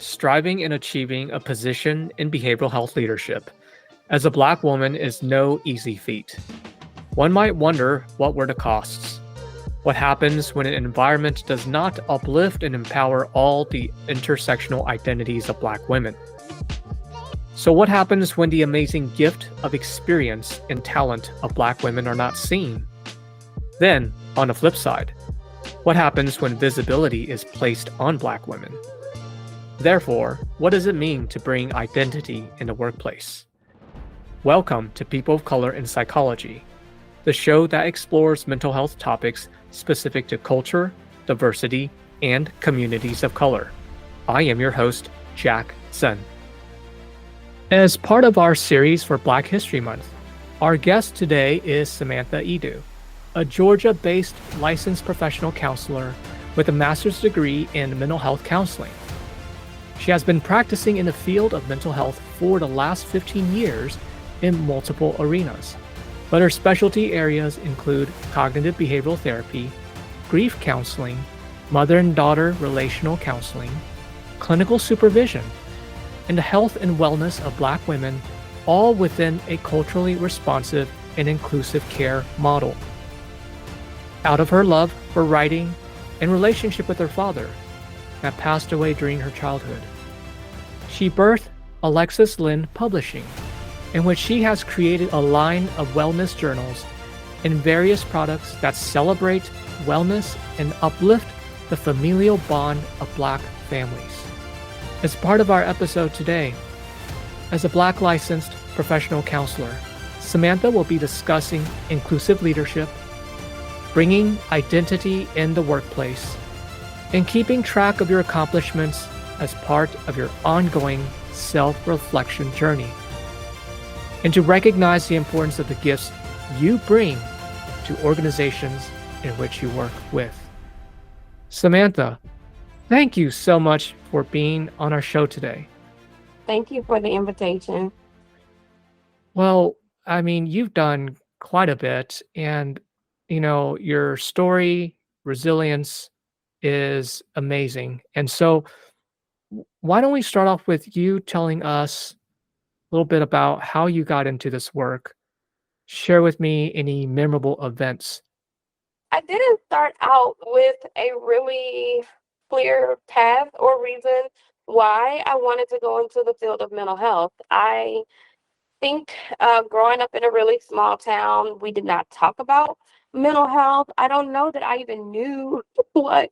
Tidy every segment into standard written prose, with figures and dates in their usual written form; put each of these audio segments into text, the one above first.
striving and achieving a position in behavioral health leadership as a Black woman is no easy feat. One might wonder what were the costs? What happens when an environment does not uplift and empower all the intersectional identities of Black women? So, what happens when the amazing gift of experience and talent of Black women are not seen? Then, on the flip side, what happens when visibility is placed on Black women? Therefore, what does it mean to bring identity in the workplace? Welcome to People of Color in Psychology, the show that explores mental health topics specific to culture, diversity, and communities of color. I am your host, Jack Zen. As part of our series for Black History Month, our guest today is Samantha Edu, a Georgia-based licensed professional counselor with a master's degree in mental health counseling. She has been practicing in the field of mental health for the last 15 years in multiple arenas, but her specialty areas include cognitive behavioral therapy, grief counseling, mother and daughter relational counseling, clinical supervision, and the health and wellness of Black women, all within a culturally responsive and inclusive care model. Out of her love for writing and relationship with her father that passed away during her childhood, she birthed Alexis Lynn Publishing, in which she has created a line of wellness journals and various products that celebrate wellness and uplift the familial bond of Black families. As part of our episode today, as a Black licensed professional counselor, Samantha will be discussing inclusive leadership, bringing identity in the workplace, and keeping track of your accomplishments as part of your ongoing self-reflection journey, and to recognize the importance of the gifts you bring to organizations in which you work with. Samantha, thank you so much for being on our show today. Thank you for the invitation. Well, I mean, you've done quite a bit, and your story, resilience is amazing. And so, why don't we start off with you telling us a little bit about how you got into this work? Share with me any memorable events. I didn't start out with a really clear path or reason why I wanted to go into the field of mental health. I think growing up in a really small town, we did not talk about mental health. I don't know that I even knew what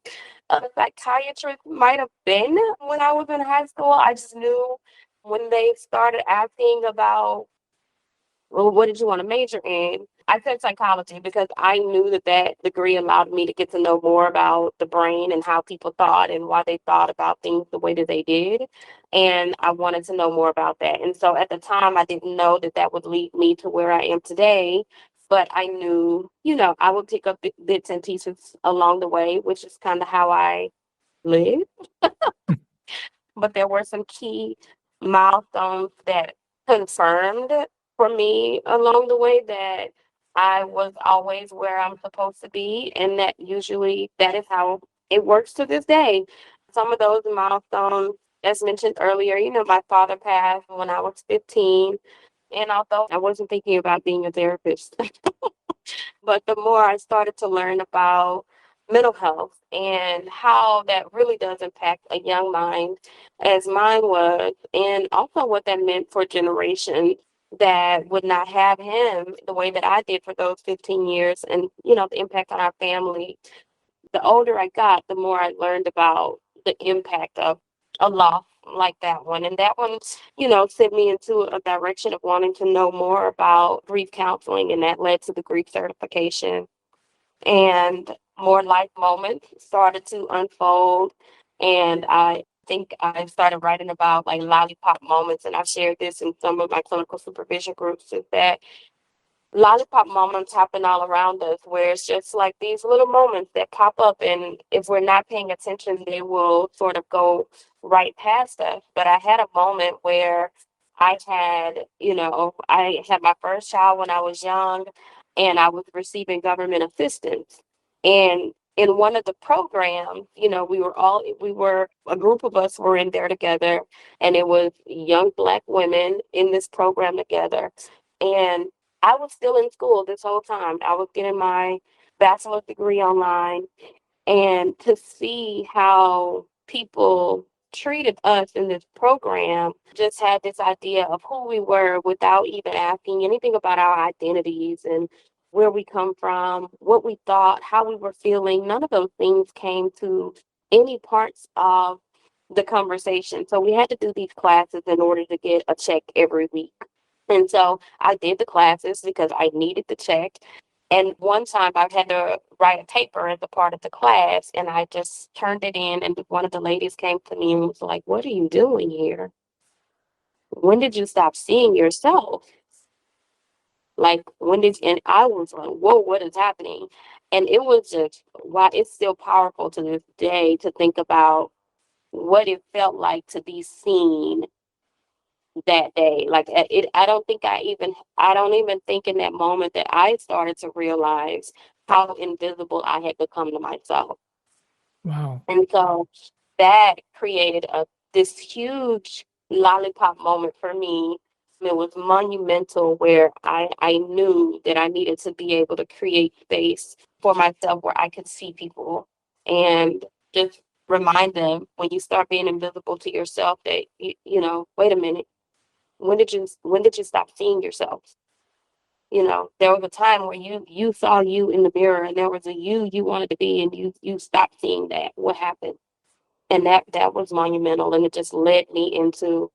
a psychiatrist might have been when I was in high school. I just knew when they started asking about, well, what did you want to major in? I said psychology because I knew that that degree allowed me to get to know more about the brain and how people thought and why they thought about things the way that they did. And I wanted to know more about that. And so at the time, I didn't know that that would lead me to where I am today. But I knew, I would pick up bits and pieces along the way, which is kind of how I live. But there were some key milestones that confirmed for me along the way that I was always where I'm supposed to be, and that usually that is how it works to this day. Some of those milestones, as mentioned earlier, my father passed when I was 15, and although I wasn't thinking about being a therapist, but the more I started to learn about mental health and how that really does impact a young mind, as mine was, and also what that meant for generations that would not have him the way that I did for those 15 years, and the impact on our family. The older I got, the more I learned about the impact of a loss like that one. And that one, sent me into a direction of wanting to know more about grief counseling, and that led to the grief certification. And more life moments started to unfold. And I think I started writing about like lollipop moments, and I've shared this in some of my clinical supervision groups, is that lollipop moments happen all around us, where it's just like these little moments that pop up, and if we're not paying attention, they will sort of go right past us. But I had a moment where I had my first child when I was young, and I was receiving government assistance. And in one of the programs, we were a group of us were in there together, and it was young Black women in this program together. And I was still in school this whole time. I was getting my bachelor's degree online, and to see how people treated us in this program, just had this idea of who we were without even asking anything about our identities and where we come from, what we thought, how we were feeling. None of those things came to any parts of the conversation. So we had to do these classes in order to get a check every week. And so I did the classes because I needed the check. And one time I had to write a paper as a part of the class, and I just turned it in, and one of the ladies came to me and was like, "What are you doing here? When did you stop seeing yourself? Like, when did," and I was like, "Whoa, what is happening?" And it was just, why it's still powerful to this day to think about what it felt like to be seen that day. Like, I don't even think in that moment that I started to realize how invisible I had become to myself. Wow. And so that created this huge lollipop moment for me. It was monumental, where I knew that I needed to be able to create space for myself where I could see people and just remind them, when you start being invisible to yourself, that wait a minute, when did you stop seeing yourself? There was a time where you saw you in the mirror, and there was a you wanted to be, and you stopped seeing that. What happened? And that was monumental, and it just led me into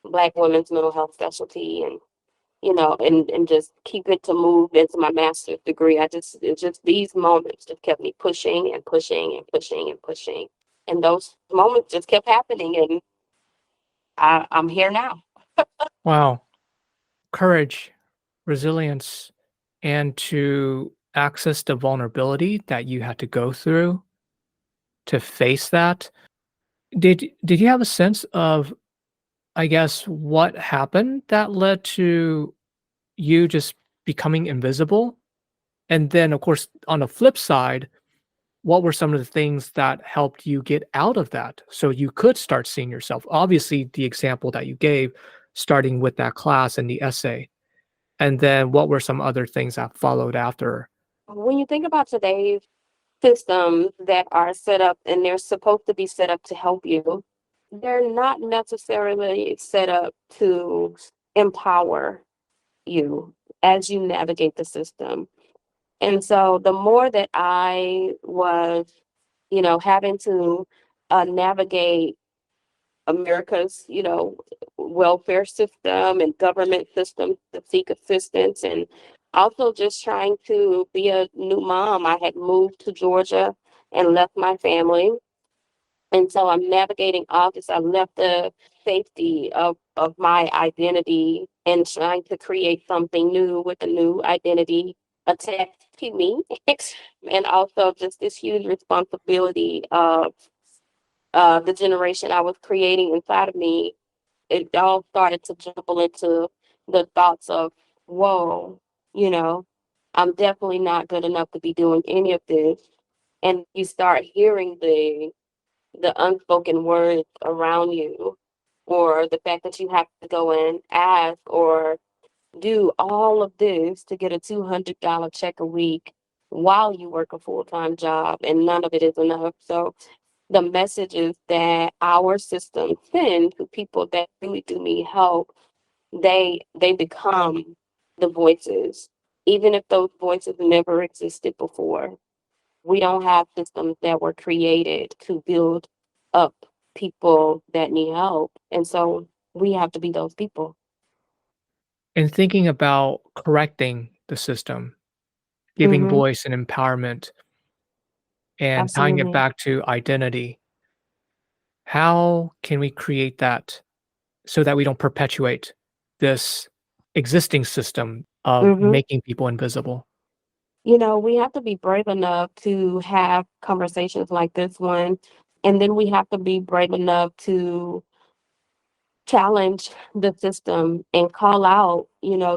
Black women's mental health specialty, and and just keep it to move into my master's degree. It's just these moments just kept me pushing and pushing and pushing and pushing, and those moments just kept happening, and I'm here now. Wow. Courage, resilience, and to access the vulnerability that you had to go through to face that. Did you have a sense of, I guess, what happened that led to you just becoming invisible? And then, of course, on the flip side, what were some of the things that helped you get out of that so you could start seeing yourself? Obviously, the example that you gave, starting with that class and the essay. And then what were some other things that followed after? When you think about today's systems that are set up, and they're supposed to be set up to help you, they're not necessarily set up to empower you as you navigate the system. And so the more that I was, having to navigate America's, welfare system and government system to seek assistance, and also just trying to be a new mom. I had moved to Georgia and left my family. And so I'm navigating all this. I left the safety of my identity and trying to create something new with a new identity attached to me. And also just this huge responsibility of the generation I was creating inside of me. It all started to jumble into the thoughts of, whoa, you know, I'm definitely not good enough to be doing any of this. And you start hearing the unspoken words around you, or the fact that you have to go and ask or do all of this to get a $200 check a week while you work a full-time job, and none of it is enough. So the messages that our system send to people that really do need help, they become the voices, even if those voices never existed before. We don't have systems that were created to build up people that need help, and so we have to be those people. And thinking about correcting the system, giving Mhm. voice and empowerment, and tying it Absolutely. back to identity, how can we create that so that we don't perpetuate this existing system of Mhm. making people invisible? We have to be brave enough to have conversations like this one, and then we have to be brave enough to challenge the system and call out,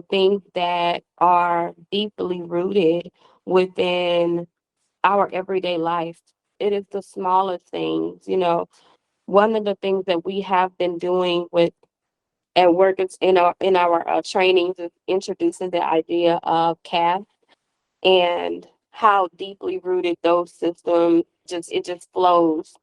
things that are deeply rooted within our everyday life. It is the smallest things, you know. One of the things that we have been doing with at work is in our trainings is introducing the idea of CAF and how deeply rooted those systems just flows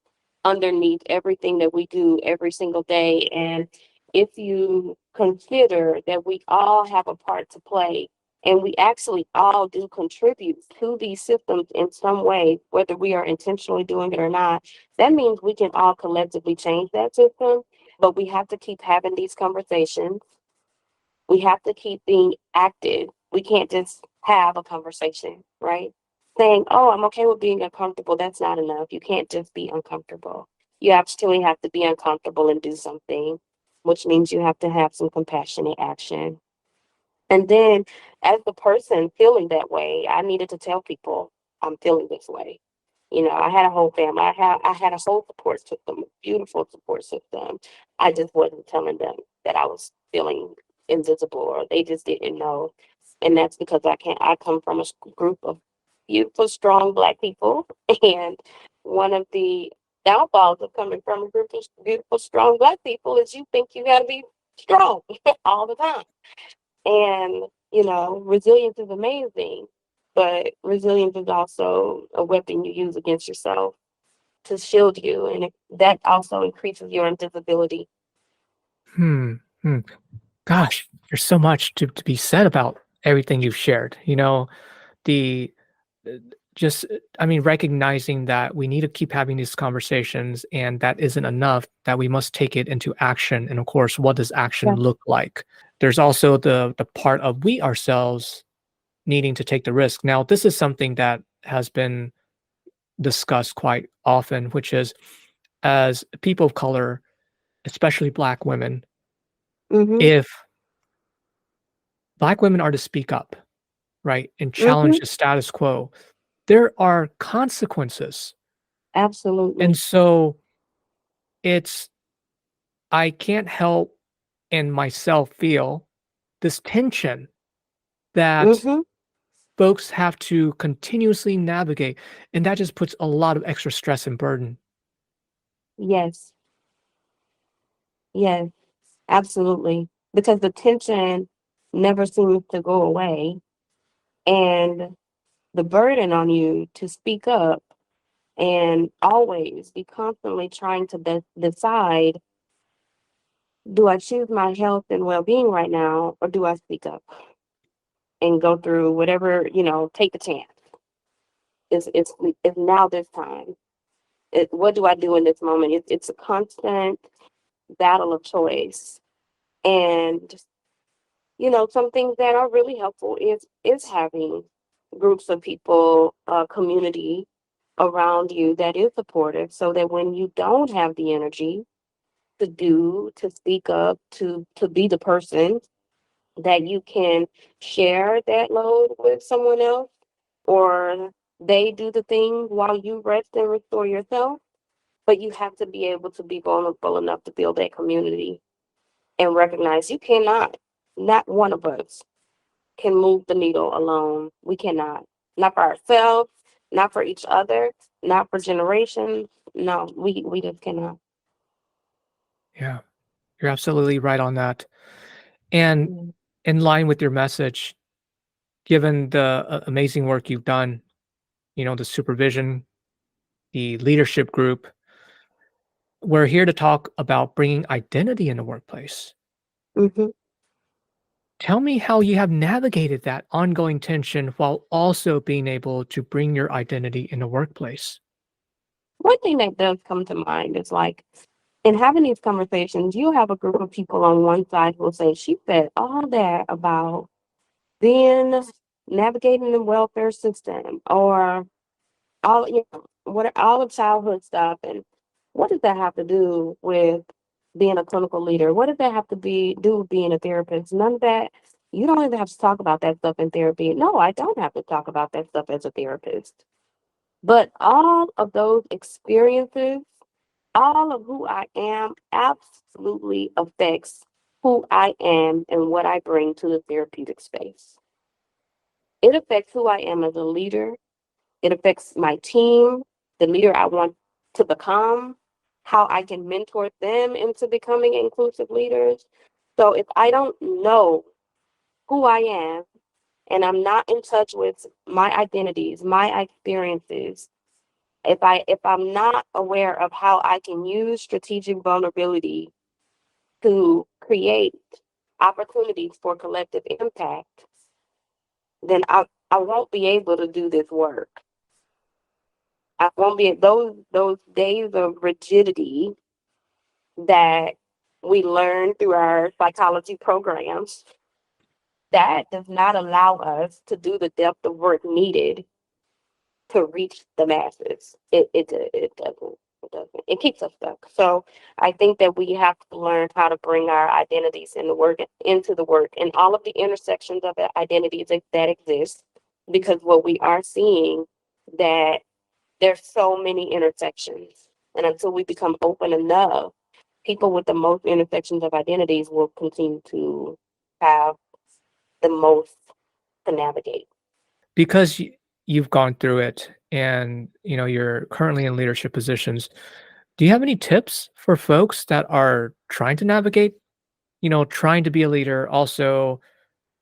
underneath everything that we do every single day. And if you consider that we all have a part to play and we actually all do contribute to these systems in some way, whether we are intentionally doing it or not, that means we can all collectively change that system. But we have to keep having these conversations. We have to keep being active. We can't just have a conversation, right? Saying, oh, I'm okay with being uncomfortable. That's not enough. You can't just be uncomfortable. You actually have to be uncomfortable and do something, which means you have to have some compassionate action. And then, as the person feeling that way, I needed to tell people I'm feeling this way. You know, I had a whole family. I had a whole support system, a beautiful support system. I just wasn't telling them that I was feeling invisible, or they just didn't know. And that's because I come from a group of beautiful, strong Black people, and one of the downfalls of coming from a group of beautiful, strong Black people is you think you got to be strong all the time. And, you know, resilience is amazing, but resilience is also a weapon you use against yourself to shield you. And that also increases your invisibility. Hmm. Hmm. Gosh, there's so much to be said about everything you've shared. The uh, just I mean, recognizing that we need to keep having these conversations and that isn't enough, that we must take it into action. And of course, what does action Yeah. look like? There's also the part of we ourselves needing to take the risk. Now, this is something that has been discussed quite often, which is as people of color, especially Black women, Mhm. if Black women are to speak up, right, and challenge Mhm. the status quo, there are consequences. And Absolutely. so it's I can't help and myself feel this tension that Mhm. folks have to continuously navigate, and that just puts a lot of extra stress and burden. Yes. Yes. Absolutely. Because the tension never seems to go away, and the burden on you to speak up and always be constantly trying to decide, do I choose my health and well-being right now, or do I speak up and go through whatever, take the chance? It's now this time. What do I do in this moment? It's a constant battle of choice. And some things that are really helpful is having groups of people, community around you that is supportive, so that when you don't have the energy to speak up, to be the person, that you can share that load with someone else, or they do the thing while you rest and restore yourself. But you have to be able to be vulnerable enough to build that community and recognize you cannot, not one of us can move the needle alone. We cannot. Not for ourselves, not for each other, not for generations. No, we just cannot. Yeah, you're absolutely right on that. And Mm. in line with your message, given the amazing work you've done, the supervision, the leadership group, we're here to talk about bringing identity in the workplace. Mhm. Tell me how you have navigated that ongoing tension while also being able to bring your identity in the workplace. One thing that does come to mind is like in having these conversations, you have a group of people on one side who will say, she said all that about being navigating the welfare system, or all the childhood stuff, and what does that have to do with being a clinical leader? What does that have to do with being a therapist? None of that. You don't even have to talk about that stuff in therapy. No, I don't have to talk about that stuff as a therapist. But all of those experiences, all of who I am, absolutely affects who I am and what I bring to the therapeutic space. It affects who I am as a leader. It affects my team, the leader I want to become, how I can mentor them into becoming inclusive leaders. So if I don't know who I am and I'm not in touch with my identities, my experiences, if I'm not aware of how I can use strategic vulnerability to create opportunities for collective impact, then I won't be able to do this work. I won't be those days of rigidity that we learn through our psychology programs. That does not allow us to do the depth of work needed to reach the masses. It doesn't. It doesn't. It keeps us stuck. So I think that we have to learn how to bring our identities into the work and all of the intersections of identities that exist. Because what we are seeing that there's so many intersections, and until we become open enough, people with the most intersections of identities will continue to have the most to navigate. Because you've gone through it and you're currently in leadership positions, do you have any tips for folks that are trying to navigate, trying to be a leader, also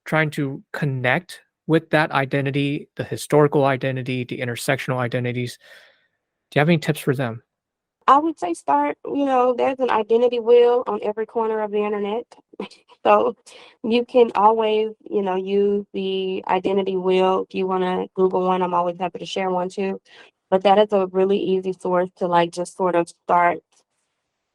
trying to connect with that identity, the historical identity, the intersectional identities? Do you have any tips for them? I would say start, there's an identity wheel on every corner of the internet. So you can always, use the identity wheel. If you want to Google one, I'm always happy to share one too. But that is a really easy source to like just sort of start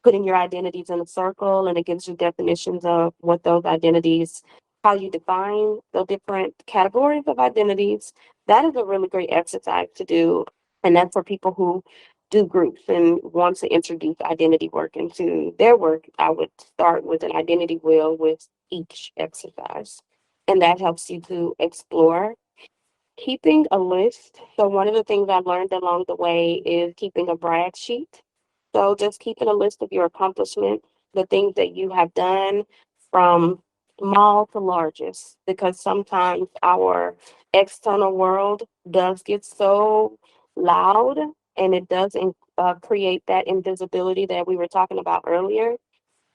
putting your identities in a circle, and it gives you definitions of what those identities, how you define the different categories of identities. That is a really great exercise to do. And that's for people who do groups and want to introduce identity work into their work. I would start with an identity wheel with each exercise. And that helps you to explore keeping a list. So one of the things I learned along the way is keeping a brag sheet. So just keeping a list of your accomplishments, the things that you have done from small to largest, because sometimes our external world does get so loud, and it does create that invisibility that we were talking about earlier.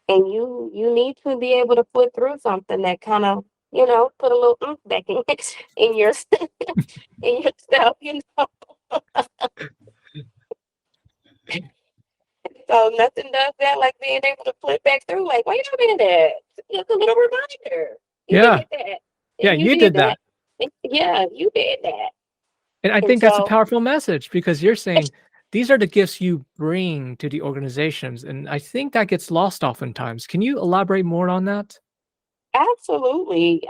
And you need to be able to flip through something that kind of, put a little oomph back in your in yourself, So nothing does that like being able to flip back through, like, wait a minute, it's a little reminder. You can Yeah. hit that. Yeah, You you can hit did that. that. Yeah, you did that. And I And think that's a so powerful message because you're saying these are the gifts you bring to the organizations. And I think that gets lost oftentimes. Can you elaborate more on that? absolutely.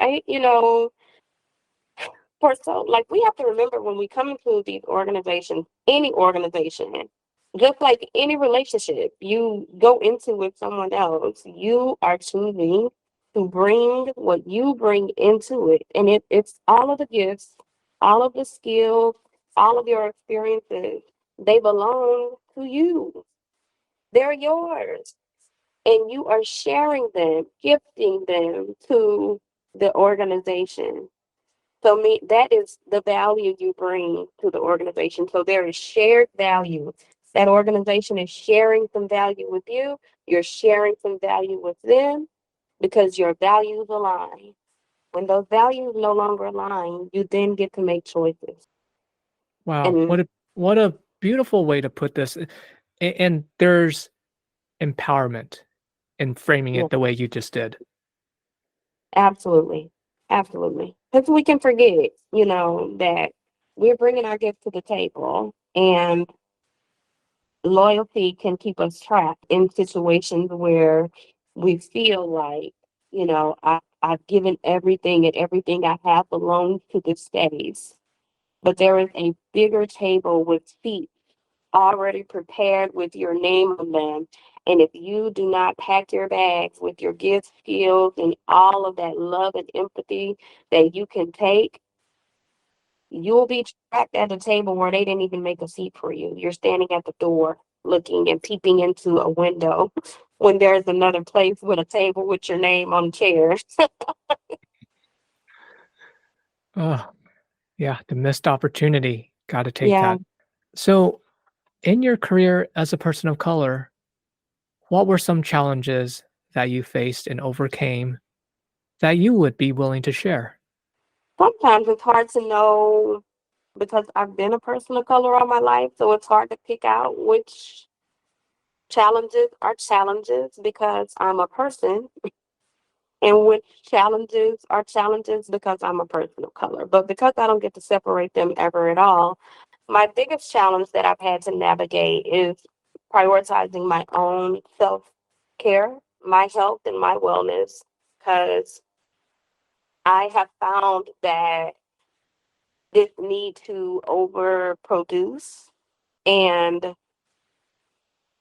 For so like we have to remember when we come into these organizations, any organization, just like any relationship you go into with someone else, you are choosing to bring what you bring into it. And it's all of the gifts, all of the skills, all of your experiences, they belong to you. They're yours. And you are sharing them, gifting them to the organization. So that is the value you bring to the organization. So there is shared value. That organization is sharing some value with you. You're sharing some value with them because your values align. When those values no longer align, you then get to make choices. Wow, And what a beautiful way to put this. And there's empowerment in framing yeah, it the way you just did. absolutely, absolutely. Because we can forget, that we're bringing our gifts to the table, and loyalty can keep us trapped in situations where we feel like, I've given everything and everything I have belongs to this space. But there is a bigger table with seats already prepared with your name on them. And if you do not pack your bags with your gifts, skills, and all of that love and empathy that you can take, you'll be trapped at a table where they didn't even make a seat for you. You're standing at the door looking and peeping into a window when there's another place with a table with your name on the chair. Oh, yeah, the missed opportunity. Gotta take Yeah. that. So, in your career as a person of color, what were some challenges that you faced and overcame that you would be willing to share? Sometimes it's hard to know because I've been a person of color all my life, so it's hard to pick out which challenges are challenges because I'm a person and which challenges are challenges because I'm a person of color. But because I don't get to separate them ever at all, my biggest challenge that I've had to navigate is prioritizing my own self care, my health, and my wellness because I have found that this need to overproduce and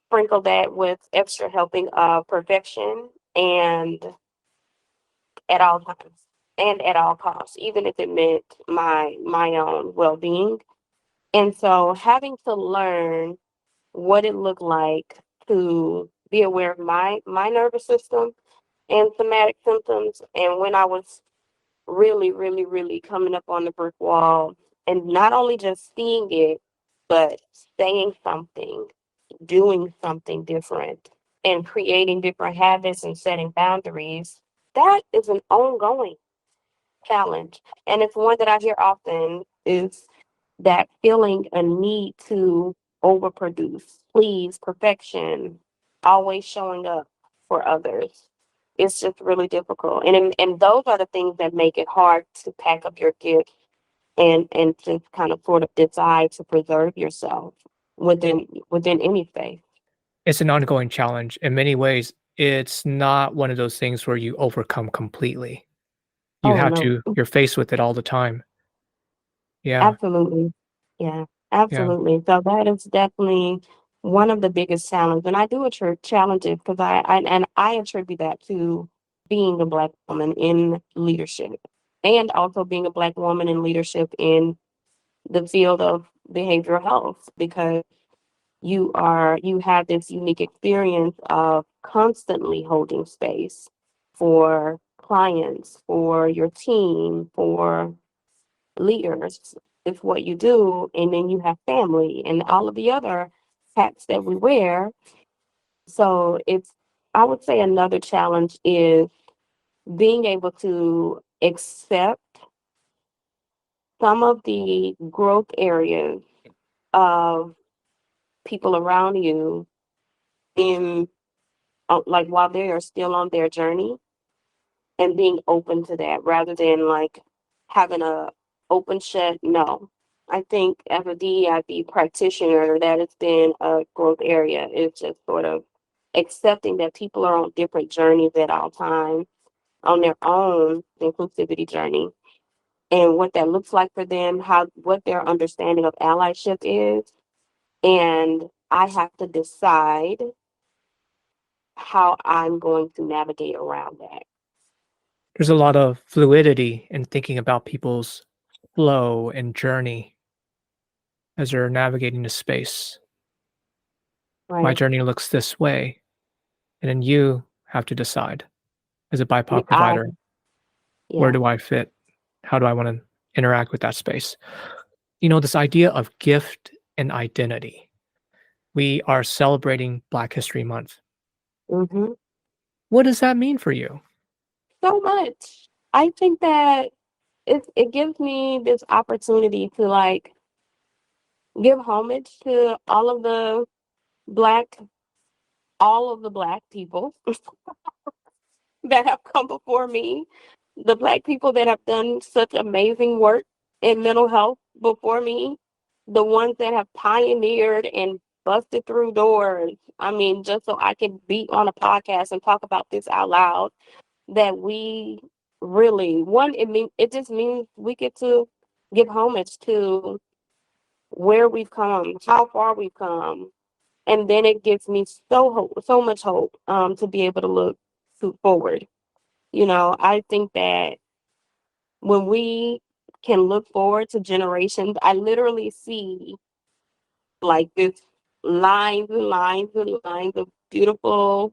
sprinkle that with extra helping of perfection and at all times and at all costs, even if it meant my own well being. And so having to learn what it looked like to be aware of my nervous system and somatic symptoms and when I was really, really, really coming up on the brick wall and not only just seeing it, but saying something, doing something different, and creating different habits and setting boundaries. That is an ongoing challenge. And it's one that I hear often is that feeling a need to overproduce, please, perfection, always showing up for others. It's just really difficult. And those are the things that make it hard to pack up your gift and to kind of sort of decide to preserve yourself within any space. It's an ongoing challenge. In many ways, it's not one of those things where you overcome completely. You Oh have no. to you're faced with it all the time. Yeah, Absolutely. Yeah, yeah. absolutely. So that is definitely one of the biggest challenges. And I do attribute challenges because I attribute that to being a Black woman in leadership and also being a Black woman in leadership in the field of behavioral health because you have this unique experience of constantly holding space for clients, for your team, for leaders. It's what you do, and then you have family and all of the other hats that we wear. So it's, I would say another challenge is being able to accept some of the growth areas of people around you in like while they are still on their journey and being open to that rather than like having a open shut no. I think as a DEIB practitioner, that has been a growth area. It's just sort of accepting that people are on different journeys at all times on their own inclusivity journey and what that looks like for them, how what their understanding of allyship is. And I have to decide how I'm going to navigate around that. There's a lot of fluidity in thinking about people's flow and journey as they're navigating the space. My Right. journey looks this way, and then you have to decide as a Yeah, BIPOC I provider, where yeah. do I fit? How do I want to interact with that space? This idea of gift and identity. We are celebrating Black History Month. Mhm. What does that mean for you? So much. I think that it gives me this opportunity to like give homage to black all of the black people that have come before me, the black people that have done such amazing work in mental health before me, the ones that have pioneered and busted through doors. I mean, just so I can be on a podcast and talk about this out loud, that we really one it just means we get to give homage to where we've come, how far we've come, and then it gives me so much hope to be able to look forward. I think that when we can look forward to generations, I literally see like this lines and lines and lines of beautiful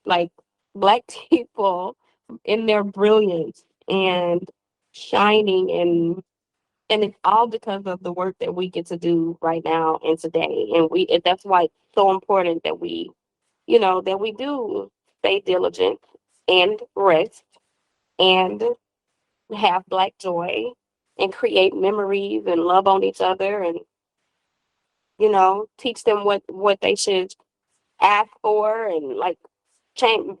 like black people in their brilliance and shining And it's all because of the work that we get to do right now and today. And that's why it's so important that that we do stay diligent and rest and have Black joy and create memories and love on each other and, teach them what they should ask for and like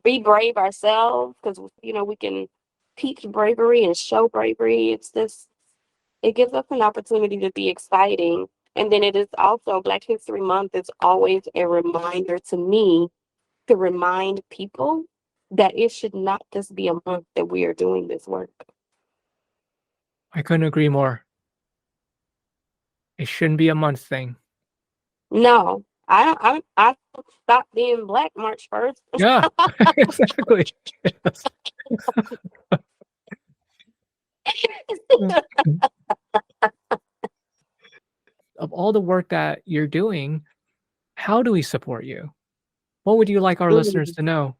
be brave ourselves because, we can teach bravery and show bravery. It gives us an opportunity to be exciting. And then it is also Black History Month is always a reminder to me to remind people that it should not just be a month that we are doing this work. I couldn't agree more. It shouldn't be a month thing. No, I stopped being Black March 1st. Yeah, exactly. Yes. Of all the work that you're doing, how do we support you? What would you like our listeners Mhm. to know?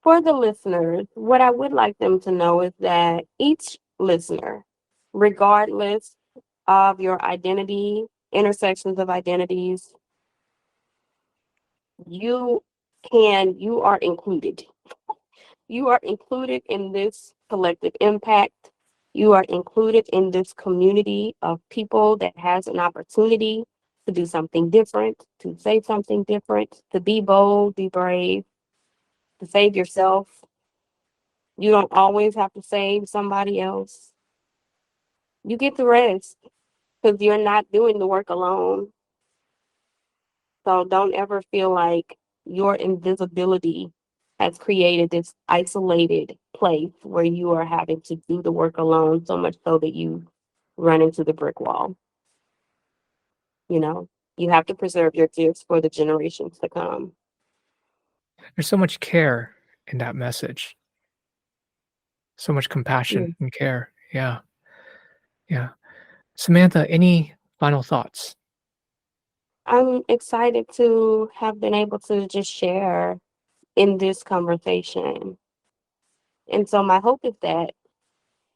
For the listeners, what I would like them to know is that each listener, regardless of your identity, intersections of identities, you you are included. You are included in this collective impact. You are included in this community of people that has an opportunity to do something different, to say something different, to be bold, be brave, to save yourself. You don't always have to save somebody else. You get the rest because you're not doing the work alone. So don't ever feel like your invisibility has created this isolated place where you are having to do the work alone, so much so that you run into the brick wall. You know, you have to preserve your gifts for the generations to come. There's so much care in that message, so much compassion Mm. and care. Yeah, yeah. Samantha, any final thoughts? I'm excited to have been able to just share in this conversation. And so my hope is that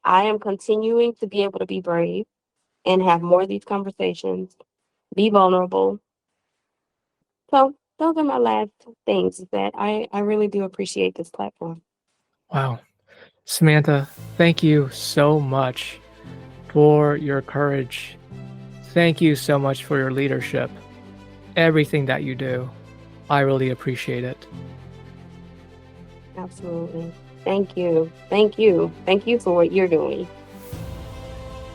I am continuing to be able to be brave and have more of these conversations, be vulnerable. So those are my last things is that I really do appreciate this platform. Wow. Samantha, thank you so much for your courage. Thank you so much for your leadership. Everything that you do. I really appreciate it. Absolutely. Thank you. Thank you. Thank you for what you're doing.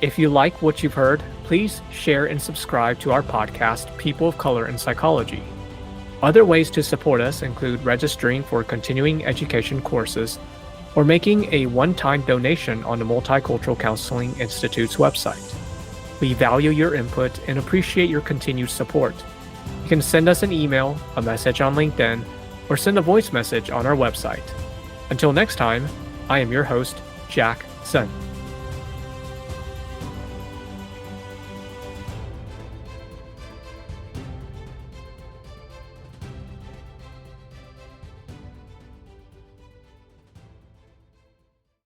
If you like what you've heard, please share and subscribe to our podcast, People of Color in Psychology. Other ways to support us include registering for continuing education courses or making a one-time donation on the Multicultural Counseling Institute's website. We value your input and appreciate your continued support. You can send us an email, a message on LinkedIn, or send a voice message on our website. Until next time, I am your host, Jack Sun.